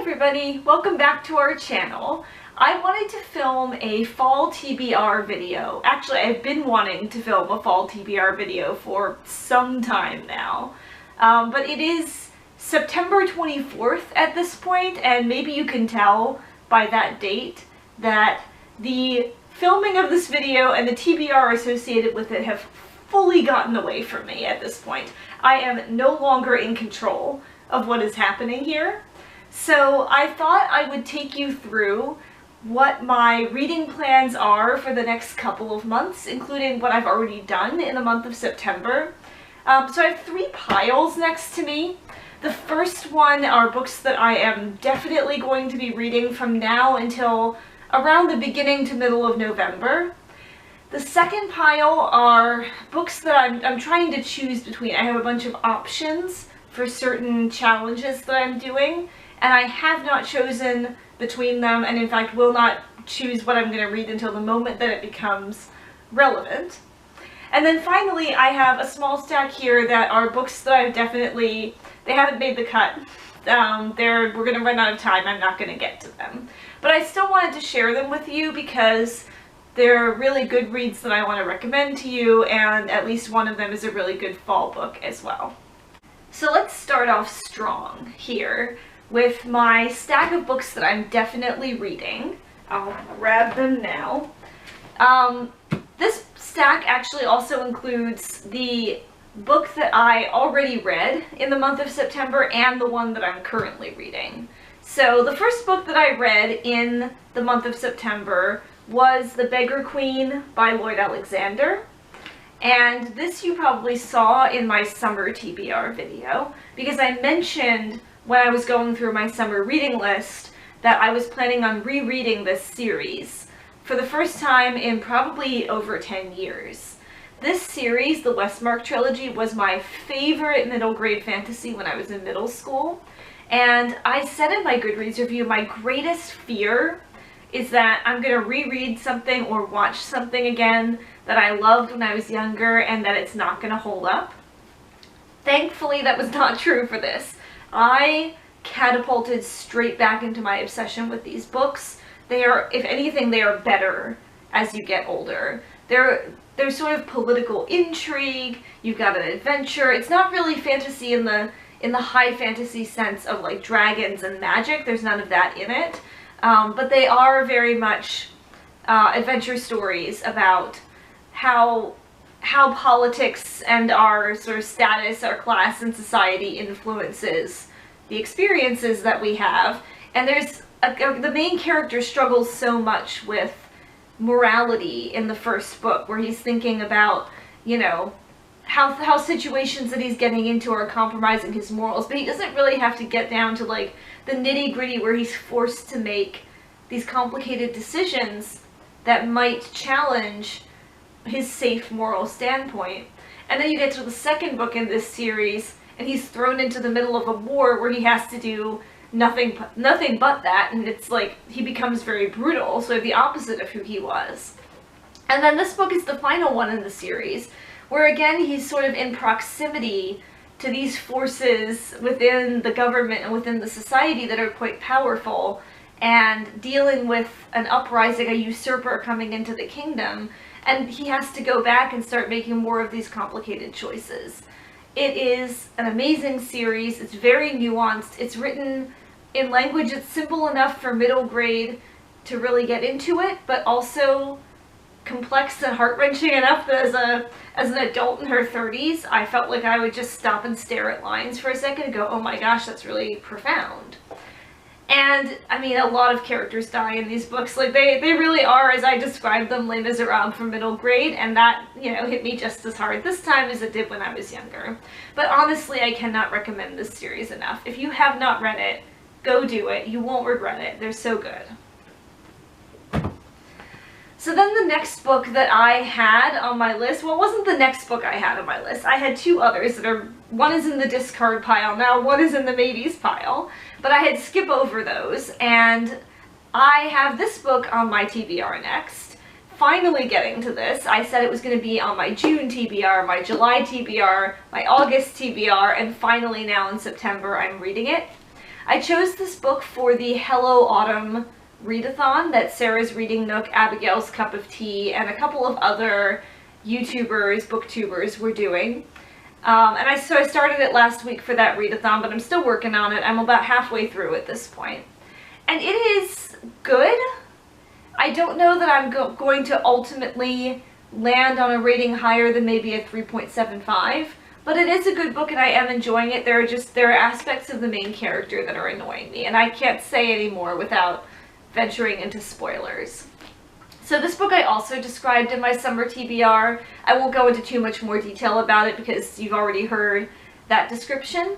everybody, welcome back to our channel. I wanted to film a fall TBR video. Actually, I've been wanting to film a fall TBR video for some time now. But it is September 24th at this point, and maybe you can tell by that date that the filming of this video and the TBR associated with it have fully gotten away from me at this point. I am no longer in control of what is happening here. So I thought I would take you through what my reading plans are for the next couple of months, including what I've already done in the month of September. So I have three piles next to me. The first one are books that I am definitely going to be reading from now until around the beginning to middle of November. The second pile are books that I'm trying to choose between. I have a bunch of options for certain challenges that I'm doing, and I have not chosen between them, and in fact will not choose what I'm going to read until the moment that it becomes relevant. And then finally I have a small stack here that are books that I've definitely, they haven't made the cut. We're going to run out of time, I'm not going to get to them. But I still wanted to share them with you because they're really good reads that I want to recommend to you, and at least one of them is a really good fall book as well. So let's start off strong here with my stack of books that I'm definitely reading. I'll grab them now. This stack actually also includes the book that I already read in the month of September and the one that I'm currently reading. So the first book that I read in the month of September was The Beggar Queen by Lloyd Alexander. And this you probably saw in my summer TBR video, because I mentioned when I was going through my summer reading list that I was planning on rereading this series for the first time in probably over 10 years. This series, the Westmark trilogy, was my favorite middle grade fantasy when I was in middle school. And I said in my Goodreads review, my greatest fear is that I'm going to reread something or watch something again that I loved when I was younger and that it's not going to hold up. Thankfully, that was not true for this. I catapulted straight back into my obsession with these books. They are, if anything, they are better as you get older. There's sort of political intrigue, you've got an adventure. It's not really fantasy in the high fantasy sense of like dragons and magic. There's none of that in it. But they are very much adventure stories about how politics and our sort of status, our class in society influences the experiences that we have. And there's the main character struggles so much with morality in the first book, where he's thinking about, you know, how situations that he's getting into are compromising his morals, but he doesn't really have to get down to like the nitty-gritty where he's forced to make these complicated decisions that might challenge his safe moral standpoint. And then you get to the second book in this series, and he's thrown into the middle of a war where he has to do nothing but that, and it's like he becomes very brutal, so the opposite of who he was. And then this book is the final one in the series, where again he's sort of in proximity to these forces within the government and within the society that are quite powerful, and dealing with an uprising, a usurper coming into the kingdom, and he has to go back and start making more of these complicated choices. It is an amazing series. It's very nuanced. It's written in language that's simple enough for middle grade to really get into it, but also complex and heart-wrenching enough that as an adult in her 30s, I felt like I would just stop and stare at lines for a second and go, oh my gosh, that's really profound. And, I mean, a lot of characters die in these books. Like, they really are, as I described them, Les Miserables for middle grade, and that, you know, hit me just as hard this time as it did when I was younger. But honestly, I cannot recommend this series enough. If you have not read it, go do it. You won't regret it. They're so good. So then the next book that I had on my list, well, it wasn't the next book I had on my list. I had two others that are, one is in the discard pile now, one is in the maybes pile, but I had to skip over those, and I have this book on my TBR next. Finally getting to this. I said it was going to be on my June TBR, my July TBR, my August TBR, and finally now in September I'm reading it. I chose this book for the Hello Autumn readathon that Sarah's Reading Nook, Abigail's Cup of Tea, and a couple of other YouTubers, booktubers were doing. So I started it last week for that readathon, but I'm still working on it. I'm about halfway through at this point. And it is good. I don't know that I'm going to ultimately land on a rating higher than maybe a 3.75, but it is a good book and I am enjoying it. There are aspects of the main character that are annoying me, and I can't say any more without venturing into spoilers. So this book I also described in my summer TBR. I won't go into too much more detail about it because you've already heard that description,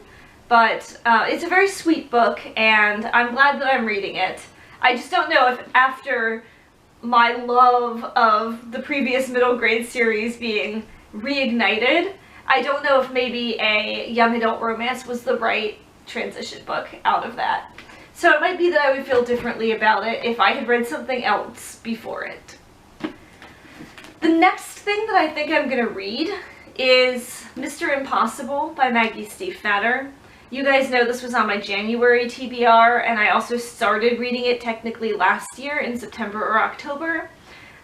but it's a very sweet book and I'm glad that I'm reading it. I just don't know if after my love of the previous middle grade series being reignited, I don't know if maybe a young adult romance was the right transition book out of that. So it might be that I would feel differently about it if I had read something else before it. The next thing that I think I'm going to read is Mr. Impossible by Maggie Stiefvater. You guys know this was on my January TBR, and I also started reading it technically last year in September or October.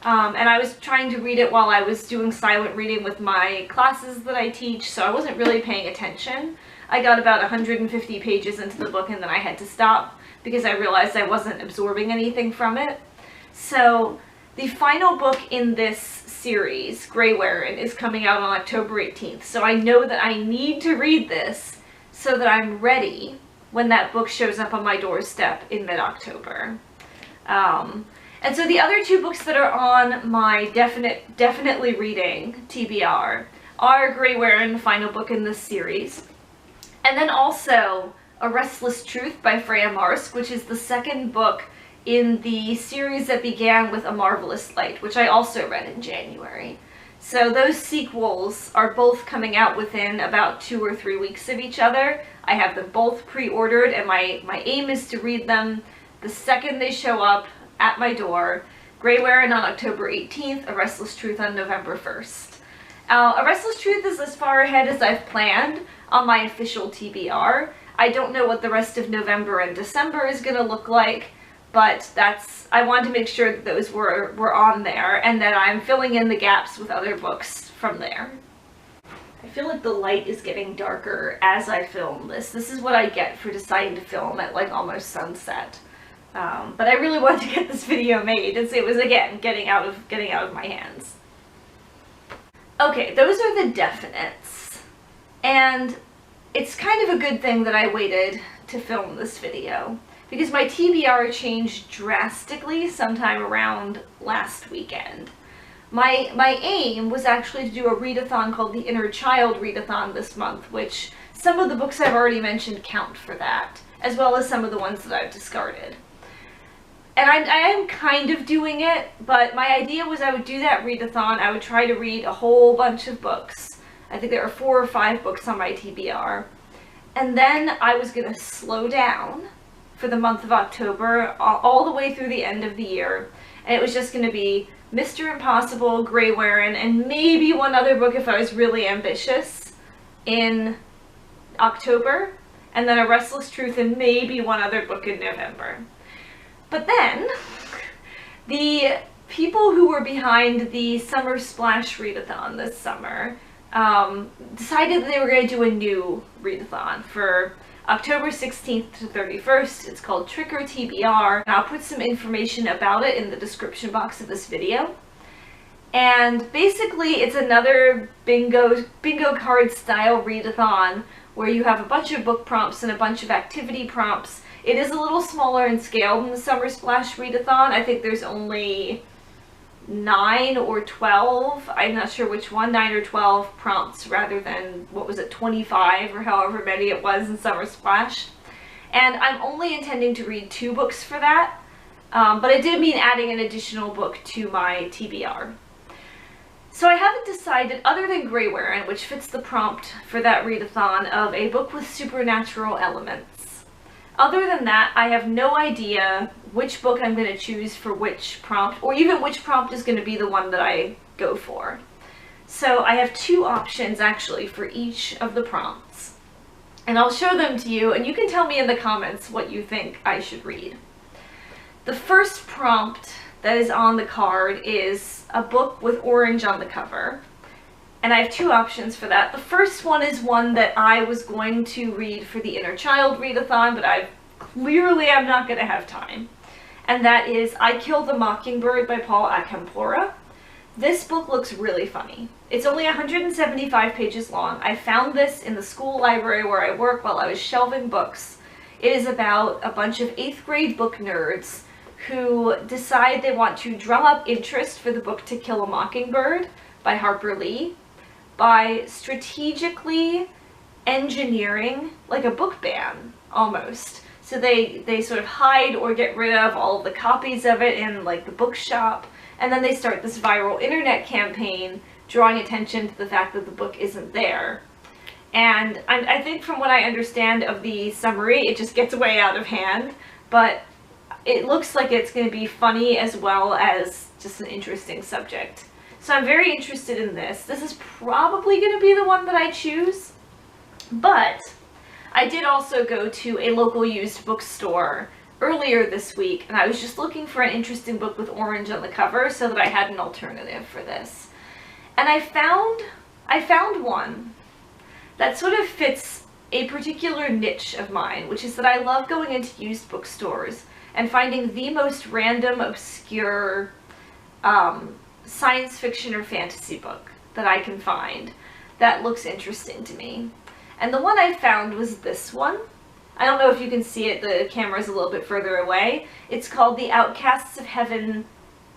And I was trying to read it while I was doing silent reading with my classes that I teach, so I wasn't really paying attention. I got about 150 pages into the book and then I had to stop because I realized I wasn't absorbing anything from it. So the final book in this series, Grey Warren, is coming out on October 18th. So I know that I need to read this so that I'm ready when that book shows up on my doorstep in mid-October. And so the other two books that are on my definitely reading TBR are Grey Warren, the final book in this series, and then also A Restless Truth by Freya Marsk, which is the second book in the series that began with A Marvelous Light, which I also read in January. So those sequels are both coming out within about 2 or 3 weeks of each other. I have them both pre-ordered, and my aim is to read them the second they show up at my door. Grey Warren on October 18th, A Restless Truth on November 1st. A Restless Truth is as far ahead as I've planned on my official TBR. I don't know what the rest of November and December is going to look like, but I wanted to make sure that those were on there and that I'm filling in the gaps with other books from there. I feel like the light is getting darker as I film this. This is what I get for deciding to film at like almost sunset. But I really wanted to get this video made, and so it was, again, getting out of my hands. Okay, those are the definites, and it's kind of a good thing that I waited to film this video, because my TBR changed drastically sometime around last weekend. My aim was actually to do a readathon called the Inner Child Readathon this month, which some of the books I've already mentioned count for that, as well as some of the ones that I've discarded. And I am kind of doing it, but my idea was I would do that readathon. I would try to read a whole bunch of books. I think there are 4 or 5 books on my TBR. And then I was going to slow down for the month of October, all the way through the end of the year. And it was just going to be Mr. Impossible, Grey Warren, and maybe one other book if I was really ambitious in October. And then A Restless Truth and maybe one other book in November. But then, the people who were behind the Summer Splash readathon this summer decided that they were going to do a new readathon for October 16th to 31st. It's called Trick or TBR, and I'll put some information about it in the description box of this video. And basically, it's another bingo card style readathon where you have a bunch of book prompts and a bunch of activity prompts. It is a little smaller in scale than the Summer Splash readathon. I think there's only 9 or 12, I'm not sure which one, 9 or 12 prompts rather than, what was it, 25 or however many it was in Summer Splash. And I'm only intending to read 2 books for that, but it did mean adding an additional book to my TBR. So I haven't decided, other than Grey Warren, which fits the prompt for that readathon of a book with supernatural elements. Other than that, I have no idea which book I'm going to choose for which prompt, or even which prompt is going to be the one that I go for. So I have 2 options, actually, for each of the prompts. And I'll show them to you, and you can tell me in the comments what you think I should read. The first prompt that is on the card is a book with orange on the cover. And I have two options for that. The first one is one that I was going to read for the Inner Child Readathon, but I clearly am not going to have time. And that is I Kill the Mockingbird by Paul Acampora. This book looks really funny. It's only 175 pages long. I found this in the school library where I work while I was shelving books. It is about a bunch of 8th grade book nerds who decide they want to drum up interest for the book To Kill a Mockingbird by Harper Lee by strategically engineering like a book ban almost. So they sort of hide or get rid of all of the copies of it in like the bookshop, and then they start this viral internet campaign drawing attention to the fact that the book isn't there. And I think from what I understand of the summary, it just gets way out of hand, but it looks like it's going to be funny as well as just an interesting subject. So I'm very interested in this. This is probably going to be the one that I choose, but I did also go to a local used bookstore earlier this week, and I was just looking for an interesting book with orange on the cover so that I had an alternative for this. And I found one that sort of fits a particular niche of mine, which is that I love going into used bookstores and finding the most random, obscure science fiction or fantasy book that I can find that looks interesting to me. And the one I found was this one. I don't know if you can see it, the camera's a little bit further away. It's called The Outcasts of Heaven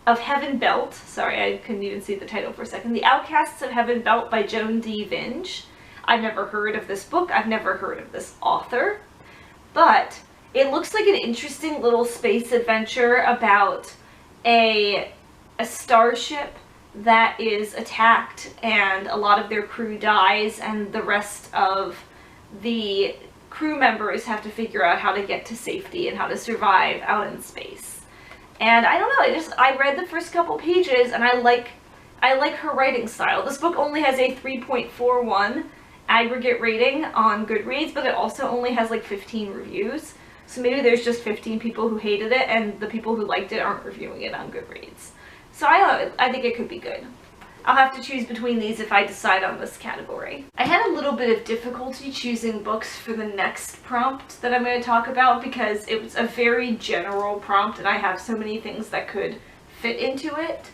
Belt. Sorry, I couldn't even see the title for a second. The Outcasts of Heaven Belt by Joan D. Vinge. I've never heard of this book. I've never heard of this author. But it looks like an interesting little space adventure about a starship that is attacked and a lot of their crew dies, and the rest of the crew members have to figure out how to get to safety and how to survive out in space. And I don't know, I read the first couple pages and I like her writing style. This book only has a 3.41 aggregate rating on Goodreads, but it also only has like 15 reviews. So maybe there's just 15 people who hated it and the people who liked it aren't reviewing it on Goodreads. So I think it could be good. I'll have to choose between these if I decide on this category. I had a little bit of difficulty choosing books for the next prompt that I'm going to talk about because it was a very general prompt and I have so many things that could fit into it.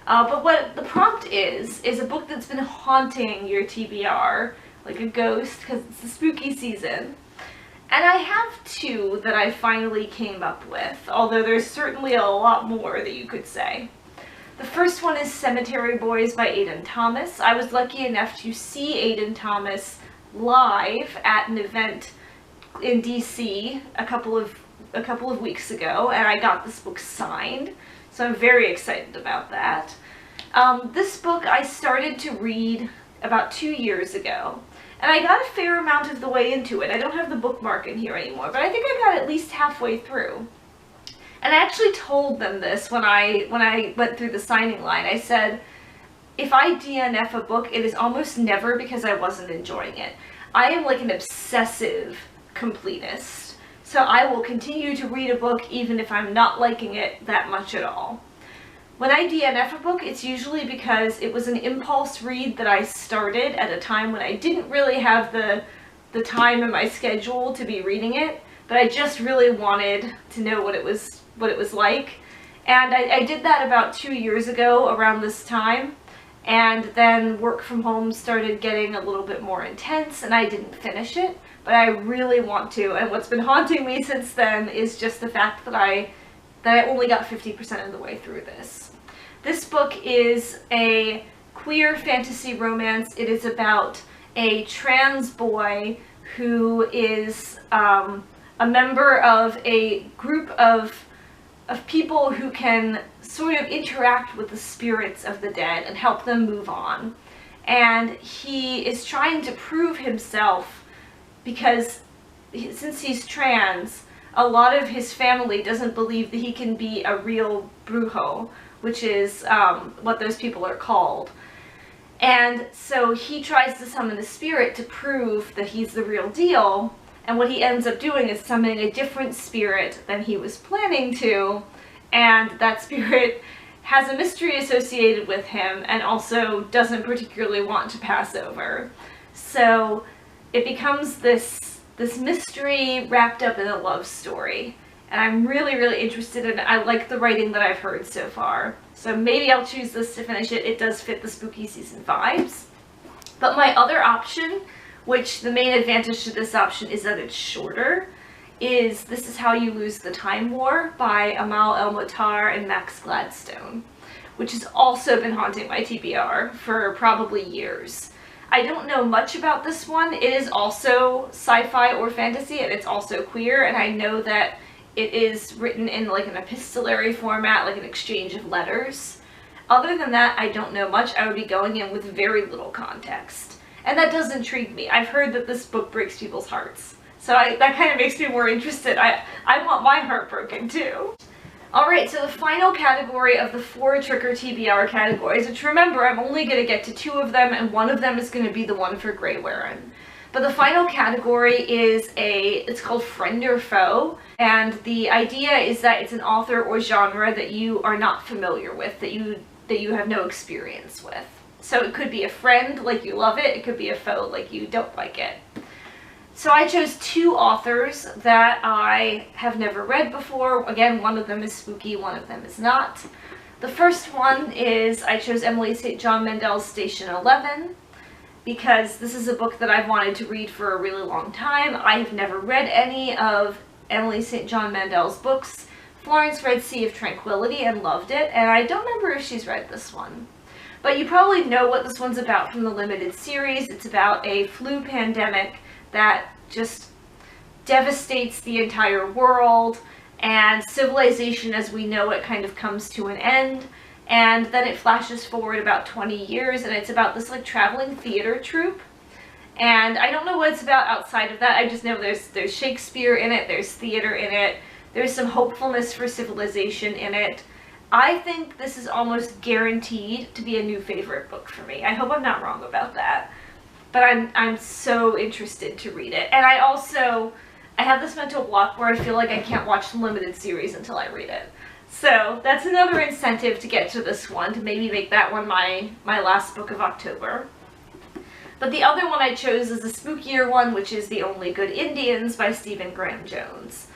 But what the prompt is a book that's been haunting your TBR like a ghost because it's the spooky season. And I have two that I finally came up with, although there's certainly a lot more that you could say. The first one is Cemetery Boys by Aidan Thomas. I was lucky enough to see Aidan Thomas live at an event in DC a couple of weeks ago, and I got this book signed, so I'm very excited about that. This book I started to read about 2 years ago, and I got a fair amount of the way into it. I don't have the bookmark in here anymore, but I think I got at least halfway through. And I actually told them this when I went through the signing line. I said, if I DNF a book, it is almost never because I wasn't enjoying it. I am like an obsessive completist. So I will continue to read a book even if I'm not liking it that much at all. When I DNF a book, it's usually because it was an impulse read that I started at a time when I didn't really have the time in my schedule to be reading it, but I just really wanted to know what it was like. And I did that about 2 years ago around this time, and then work from home started getting a little bit more intense and I didn't finish it, but I really want to. And what's been haunting me since then is just the fact that I only got 50% of the way through this. This book is a queer fantasy romance. It is about a trans boy who is a member of a group of people who can sort of interact with the spirits of the dead and help them move on. And he is trying to prove himself because since he's trans, a lot of his family doesn't believe that he can be a real brujo, which is what those people are called. And so he tries to summon the spirit to prove that he's the real deal, and what he ends up doing is summoning a different spirit than he was planning to, and that spirit has a mystery associated with him and also doesn't particularly want to pass over. So it becomes this mystery wrapped up in a love story. And I'm really, really interested in it. I like the writing that I've heard so far. So maybe I'll choose this to finish it. It does fit the spooky season vibes. But my other option, which the main advantage to this option is that it's shorter, is This Is How You Lose the Time War by Amal El-Mohtar and Max Gladstone, which has also been haunting my TBR for probably years. I don't know much about this one. It is also sci-fi or fantasy, and it's also queer, and I know that it is written in like an epistolary format, like an exchange of letters. Other than that, I don't know much. I would be going in with very little context. And that does intrigue me. I've heard that this book breaks people's hearts. So that kind of makes me more interested. I want my heart broken too. Alright, so the final category of the 4 trigger TBR categories, which remember, I'm only going to get to 2 of them, and one of them is going to be the one for Grey Warren. But the final category is it's called Friend or Foe, and the idea is that it's an author or genre that you are not familiar with, that you have no experience with. So it could be a friend, like you love it, it could be a foe, like you don't like it. So I chose 2 authors that I have never read before. Again, one of them is spooky, one of them is not. The first one is, I chose Emily St. John Mandel's Station 11, because this is a book that I've wanted to read for a really long time. I've never read any of Emily St. John Mandel's books. Florence read Sea of Tranquility and loved it, and I don't remember if she's read this one. But you probably know what this one's about from the limited series. It's about a flu pandemic that just devastates the entire world, and civilization as we know it kind of comes to an end. And then it flashes forward about 20 years, and it's about this like traveling theater troupe. And I don't know what it's about outside of that. I just know there's Shakespeare in it, there's theater in it, there's some hopefulness for civilization in it. I think this is almost guaranteed to be a new favorite book for me. I hope I'm not wrong about that. But I'm so interested to read it. And I have this mental block where I feel like I can't watch the limited series until I read it. So that's another incentive to get to this one, to maybe make that one my last book of October. But the other one I chose is a spookier one, which is The Only Good Indians by Stephen Graham Jones.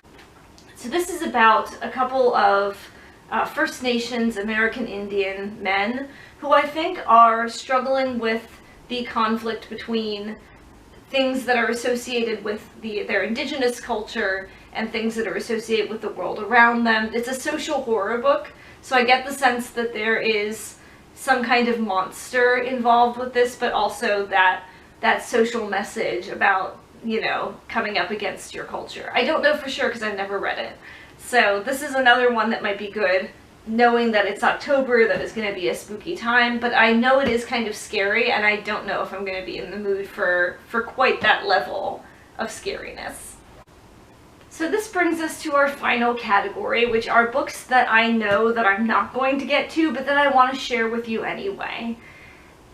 So this is about a couple of First Nations American Indian men who I think are struggling with the conflict between things that are associated with their indigenous culture and things that are associated with the world around them. It's a social horror book, so I get the sense that there is some kind of monster involved with this, but also that social message about, you know, coming up against your culture. I don't know for sure because I've never read it. So this is another one that might be good, knowing that it's October, that it's going to be a spooky time, but I know it is kind of scary, and I don't know if I'm going to be in the mood for quite that level of scariness. So this brings us to our final category, which are books that I know that I'm not going to get to, but that I want to share with you anyway.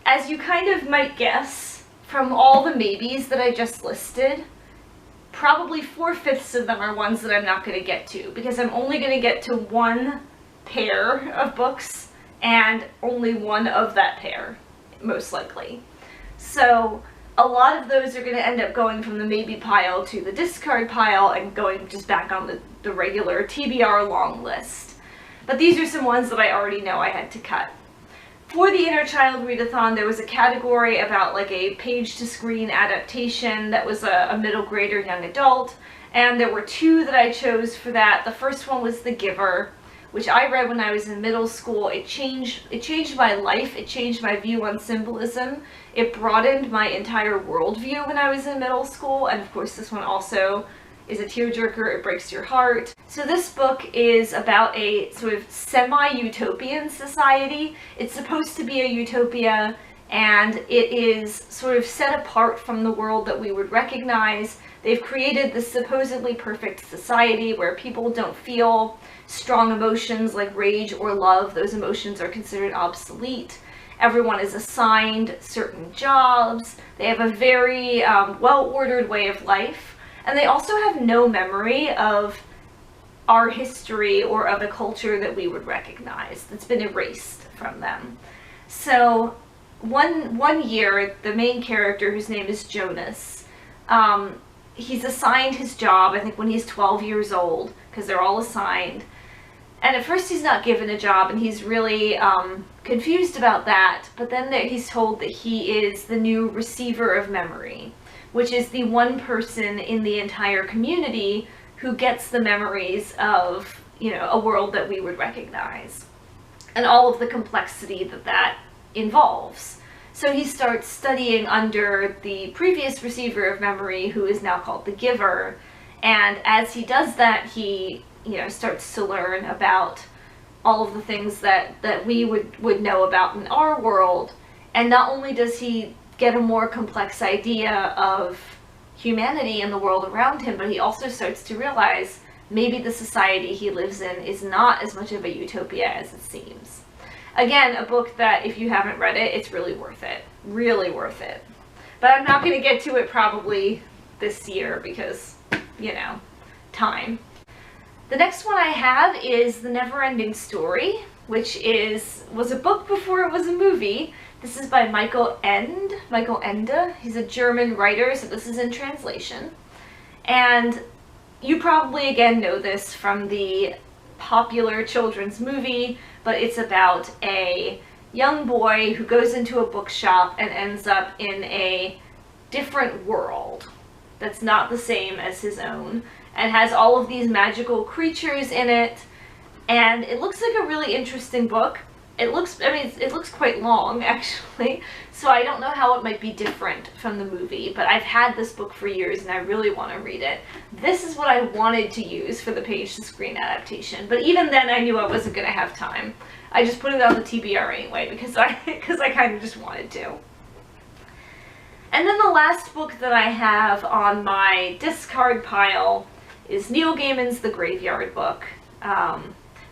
As you kind of might guess, from all the maybes that I just listed, probably 4/5 of them are ones that I'm not going to get to, because I'm only going to get to one pair of books, and only one of that pair, most likely. So a lot of those are going to end up going from the maybe pile to the discard pile and going just back on the regular TBR long list. But these are some ones that I already know I had to cut. For the Inner Child Readathon, there was a category about like a page-to-screen adaptation that was a middle grade or young adult, and there were 2 that I chose for that. The first one was The Giver, which I read when I was in middle school. It changed my life. It changed my view on symbolism. It broadened my entire worldview when I was in middle school, and of course this one also is a tearjerker. It breaks your heart. So this book is about a sort of semi-utopian society. It's supposed to be a utopia, and it is sort of set apart from the world that we would recognize. They've created this supposedly perfect society where people don't feel strong emotions like rage or love. Those emotions are considered obsolete. Everyone is assigned certain jobs. They have a very well-ordered way of life. And they also have no memory of our history or of a culture that we would recognize. That's been erased from them. So one year, the main character, whose name is Jonas, he's assigned his job, I think when he's 12 years old, because they're all assigned. And at first he's not given a job, and he's really confused about that, but then he's told that he is the new receiver of memory, which is the one person in the entire community who gets the memories of, you know, a world that we would recognize, and all of the complexity that that involves. So he starts studying under the previous receiver of memory, who is now called the giver, and as he does that, he, you know, starts to learn about all of the things that we would know about in our world. And not only does he get a more complex idea of humanity and the world around him, but he also starts to realize maybe the society he lives in is not as much of a utopia as it seems. Again, a book that if you haven't read it, it's really worth it. Really worth it. But I'm not going to get to it probably this year because, you know, time. The next one I have is The Never-Ending Story, which was a book before it was a movie. This is by Michael Ende. He's a German writer, so this is in translation. And you probably again know this from the popular children's movie, but it's about a young boy who goes into a bookshop and ends up in a different world that's not the same as his own, and has all of these magical creatures in it, and it looks like a really interesting book. It looks quite long, actually, so I don't know how it might be different from the movie, but I've had this book for years and I really want to read it. This is what I wanted to use for the page-to-screen adaptation, but even then I knew I wasn't going to have time. I just put it on the TBR anyway because I kind of just wanted to. And then the last book that I have on my discard pile is Neil Gaiman's The Graveyard Book.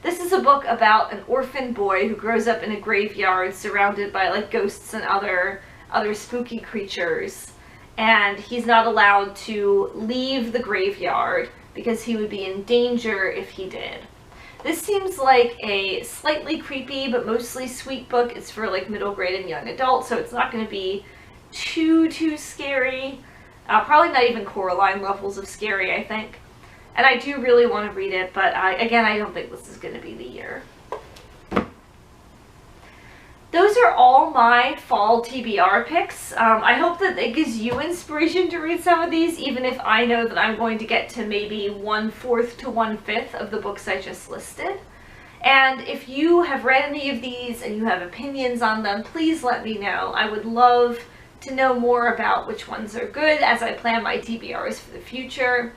This is a book about an orphan boy who grows up in a graveyard surrounded by like ghosts and other spooky creatures. And he's not allowed to leave the graveyard because he would be in danger if he did. This seems like a slightly creepy but mostly sweet book. It's for like middle grade and young adult, so it's not going to be too scary. Probably not even Coraline levels of scary, I think. And I do really want to read it, but again, I don't think this is going to be the year. Those are all my fall TBR picks. I hope that it gives you inspiration to read some of these, even if I know that I'm going to get to maybe 1/4 to 1/5 of the books I just listed. And if you have read any of these and you have opinions on them, please let me know. I would love to know more about which ones are good as I plan my TBRs for the future.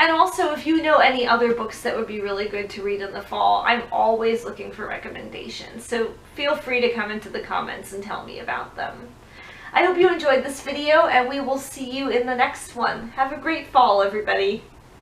And also, if you know any other books that would be really good to read in the fall, I'm always looking for recommendations. So feel free to come into the comments and tell me about them. I hope you enjoyed this video, and we will see you in the next one. Have a great fall, everybody.